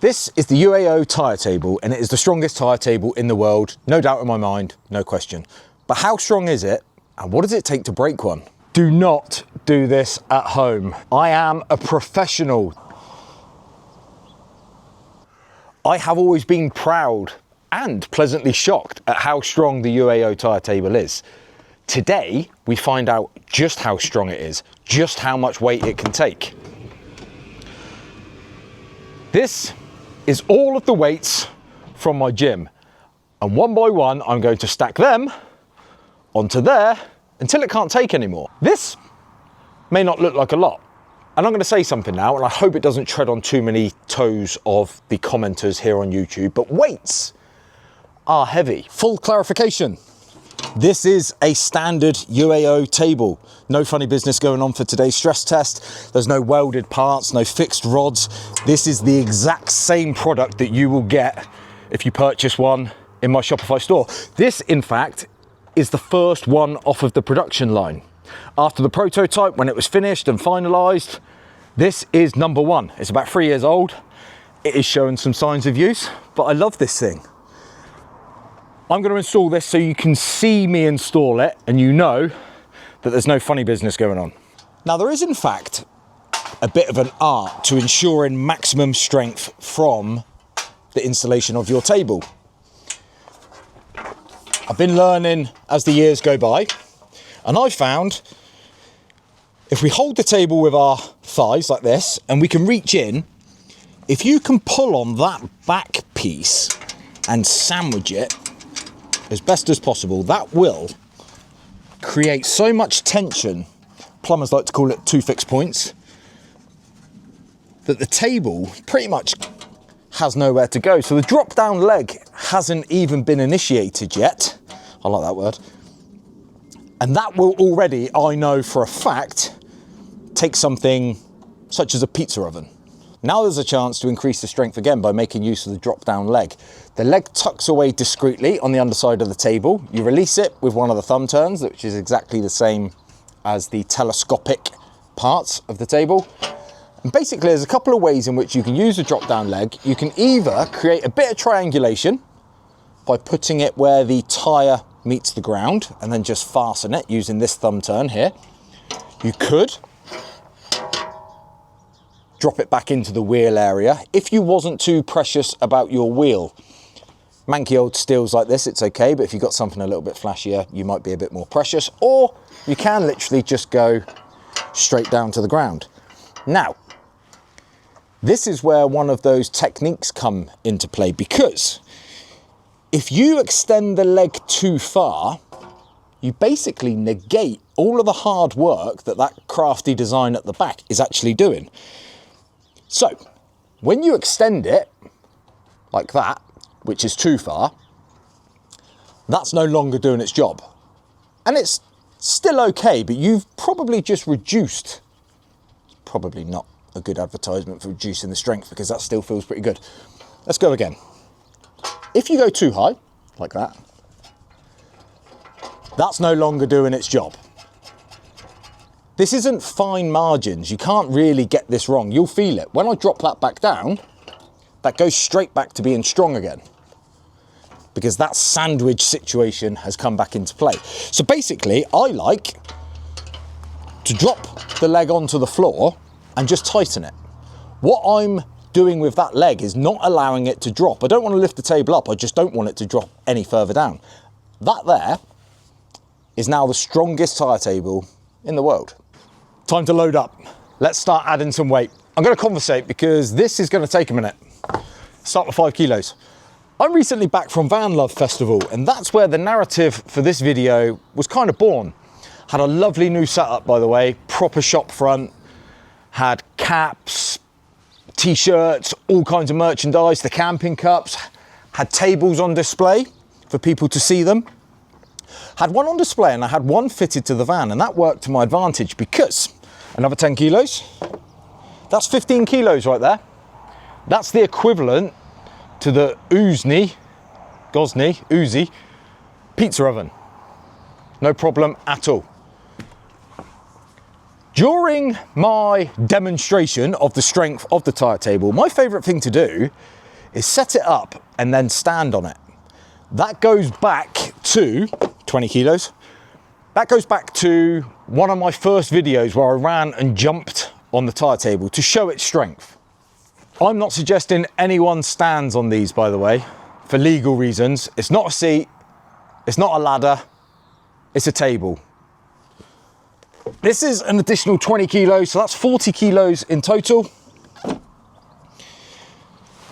This is the UAO Tyre table, and it is the strongest tyre table in the world, no doubt in my mind, no question. But how strong is it, and what does it take to break one? Do not do this at home. I am a professional. I have always been proud and pleasantly shocked at how strong the UAO Tyre table is. Today, we find out just how strong it is, just how much weight it can take. This is all of the weights from my gym, and one by one I'm going to stack them onto there until it can't take anymore. This may not look like a lot, and I'm going to say something now, and I hope it doesn't tread on too many toes of the commenters here on YouTube, but weights are heavy. Full clarification, this is a standard UAO table. No funny business going on for today's stress test. There's no welded parts, no fixed rods. This is the exact same product that you will get if you purchase one in my Shopify store. This, in fact, is the first one off of the production line. After the prototype, when it was finished and finalized, this is number one. It's about 3 years old. It is showing some signs of use, but I love this thing. I'm going to install this so you can see me install it and you know that there's no funny business going on. Now, there is in fact a bit of an art to ensuring maximum strength from the installation of your table. I've been learning as the years go by, and I found if we hold the table with our thighs like this and we can reach in, if you can pull on that back piece and sandwich it as best as possible, that will create so much tension, plumbers like to call it 2 fixed points, that the table pretty much has nowhere to go. So the drop down leg hasn't even been initiated yet. I like that word. And that will already, I know for a fact, take something such as a pizza oven. Now there's a chance to increase the strength again by making use of the drop down leg. The leg tucks away discreetly on the underside of the table. You release it with one of the thumb turns, which is exactly the same as the telescopic parts of the table. And basically there's a couple of ways in which you can use the drop down leg. You can either create a bit of triangulation by putting it where the tyre meets the ground and then just fasten it using this thumb turn here. You could drop it back into the wheel area if you wasn't too precious about your wheel. Manky old steels like this, it's okay, but if you've got something a little bit flashier, you might be a bit more precious, or you can literally just go straight down to the ground. Now, this is where one of those techniques come into play, because if you extend the leg too far, you basically negate all of the hard work that that crafty design at the back is actually doing. So, when you extend it like that, which is too far, that's no longer doing its job. And it's still okay, but you've probably just reduced, probably not a good advertisement for reducing the strength, because that still feels pretty good. Let's go again. If you go too high, like that, that's no longer doing its job. This isn't fine margins. You can't really get this wrong. You'll feel it. When I drop that back down, that goes straight back to being strong again, because that sandwich situation has come back into play. So basically, I like to drop the leg onto the floor and just tighten it. What I'm doing with that leg is not allowing it to drop. I don't want to lift the table up. I just don't want it to drop any further down. That there is now the strongest tyre table in the world. Time to load up. Let's start adding some weight. I'm going to conversate because this is going to take a minute. Start with 5 kilos. I'm recently back from Van Love Festival, and that's where the narrative for this video was kind of born. Had a lovely new setup, by the way, proper shop front, had caps, t-shirts, all kinds of merchandise, the camping cups, had tables on display for people to see them. Had one on display and I had one fitted to the van, and that worked to my advantage because another 10 kilos, that's 15 kilos right there. That's the equivalent to the Uzi pizza oven. No problem at all. During my demonstration of the strength of the tyre table, my favourite thing to do is set it up and then stand on it. That goes back to 20 kilos. That goes back to one of my first videos where I ran and jumped on the tyre table to show its strength. I'm not suggesting anyone stands on these, by the way, for legal reasons. It's not a seat, it's not a ladder, it's a table. This is an additional 20 kilos, so that's 40 kilos in total.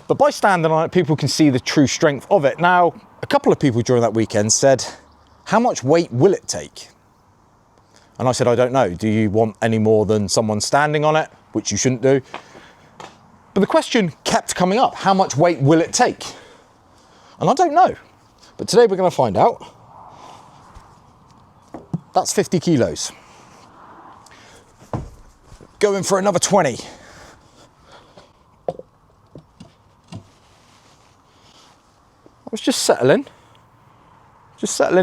But by standing on it, people can see the true strength of it. Now, a couple of people during that weekend said, how much weight will it take? And I said, I don't know. Do you want any more than someone standing on it? Which you shouldn't do. But the question kept coming up, how much weight will it take? And I don't know. But today we're going to find out. That's 50 kilos. Going for another 20. I was just settling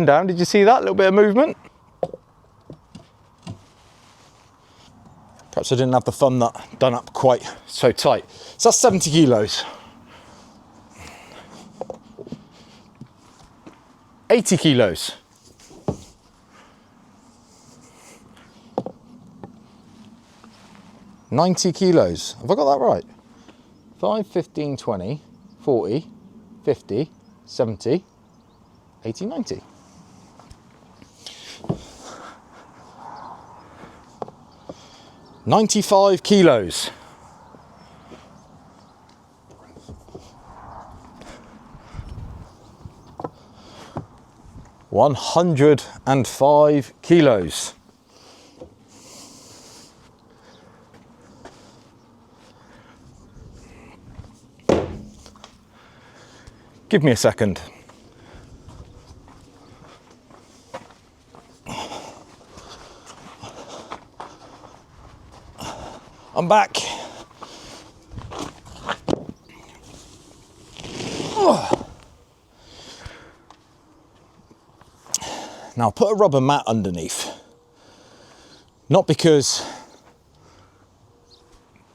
down. Did you see that little bit of movement? Perhaps I didn't have the thumb that done up quite so tight. So that's 70 kilos. 80 kilos. 90 kilos. Have I got that right? 5, 15, 20, 40, 50, 70, 80, 90. $95 kilos. $105 kilos. Give me a second. I'm back. Now put a rubber mat underneath. Not because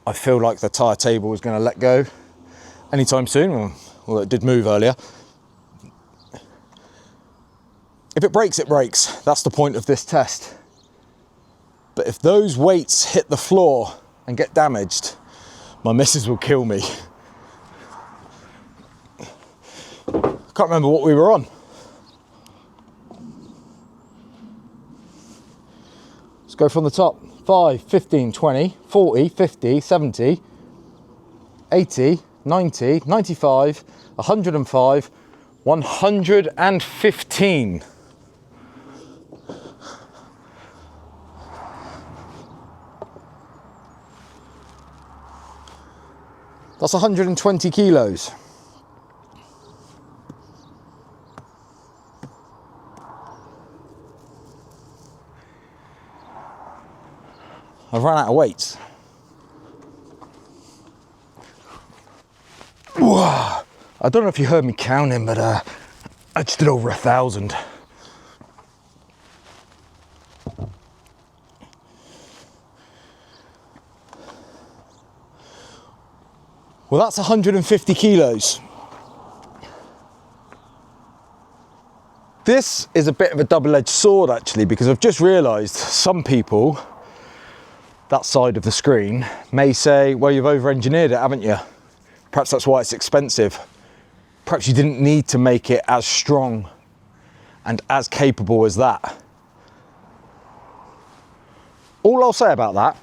I feel like the tyre table is going to let go anytime soon. Well, it did move earlier. If it breaks, it breaks. That's the point of this test. But if those weights hit the floor and get damaged, my missus will kill me. Can't remember what we were on. Let's go from the top. 5, 15, 20, 40, 50, 70, 80, 90, 95, 105, 115. That's 120 kilos. I've run out of weights. Whoa. I don't know if you heard me counting, but I just did over 1,000. Well, that's 150 kilos. This is a bit of a double-edged sword, actually, because I've just realised some people, that side of the screen, may say, well, you've over-engineered it, haven't you? Perhaps that's why it's expensive. Perhaps you didn't need to make it as strong and as capable as that. All I'll say about that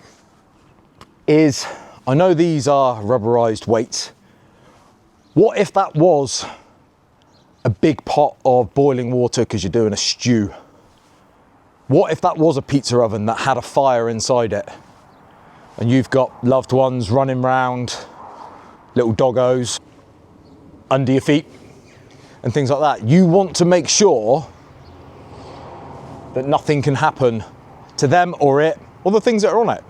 is, I know these are rubberized weights. What if that was a big pot of boiling water because you're doing a stew? What if that was a pizza oven that had a fire inside it and you've got loved ones running around, little doggos under your feet and things like that? You want to make sure that nothing can happen to them or it or the things that are on it.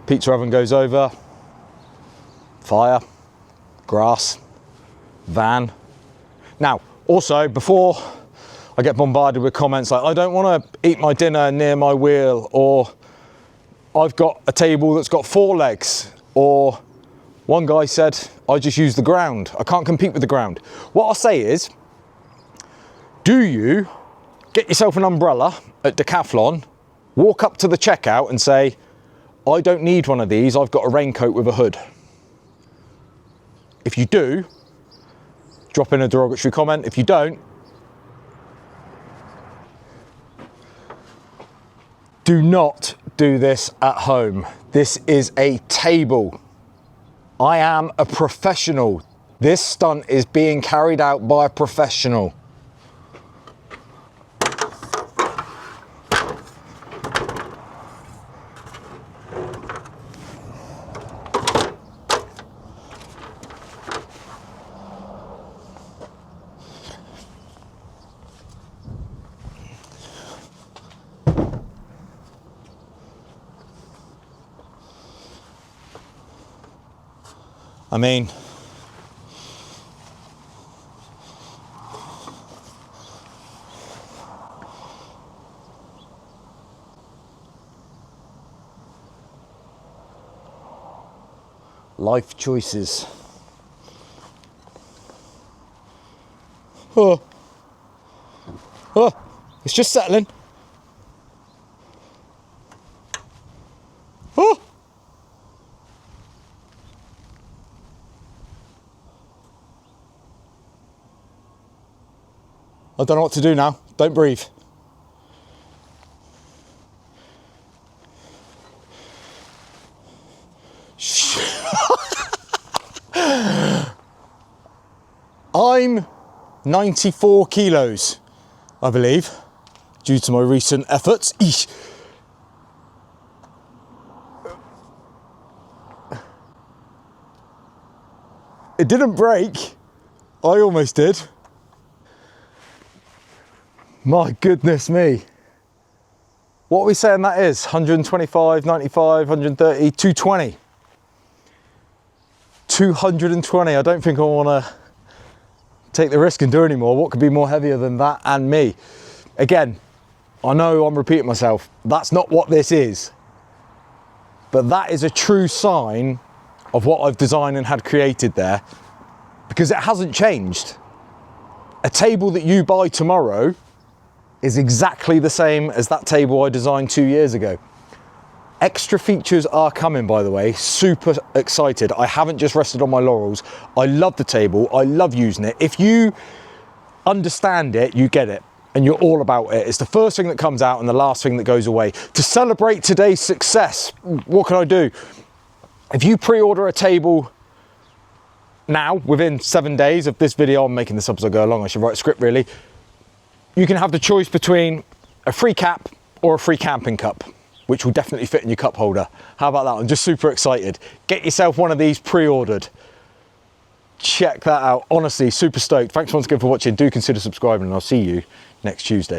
Pizza oven goes over, fire, grass, van. Now, also, before I get bombarded with comments like, I don't want to eat my dinner near my wheel, or I've got a table that's got 4 legs, or one guy said, I just use the ground. I can't compete with the ground. What I'll say is, do you get yourself an umbrella at Decathlon, walk up to the checkout and say, I don't need one of these, I've got a raincoat with a hood. If you do, drop in a derogatory comment. If you don't, do not do this at home. This is a table. I am a professional. This stunt is being carried out by a professional. I mean, life choices. Oh, it's just settling. Oh. I don't know what to do now. Don't breathe. I'm 94 kilos, I believe, due to my recent efforts. Eesh. It didn't break. I almost did. My goodness me. What are we saying that is? 125, 95, 130, 220. 220. I don't think I want to take the risk and do anymore. What could be more heavier than that and me? Again, I know I'm repeating myself. That's not what this is. But that is a true sign of what I've designed and had created there, because it hasn't changed. A table that you buy tomorrow is exactly the same as that table I designed 2 years ago. Extra features are coming, by the way. Super excited. I haven't just rested on my laurels. I love the table. I love using it. If you understand it, you get it, and you're all about it. It's the first thing that comes out and the last thing that goes away. To celebrate today's success, what can I do? If you pre-order a table now, within 7 days of this video, I'm making this up as I go along. I should write a script, really. You can have the choice between a free cap or a free camping cup, which will definitely fit in your cup holder. How about that? I'm just super excited. Get yourself one of these pre-ordered. Check that out. Honestly, super stoked. Thanks once again for watching. Do consider subscribing, and I'll see you next Tuesday.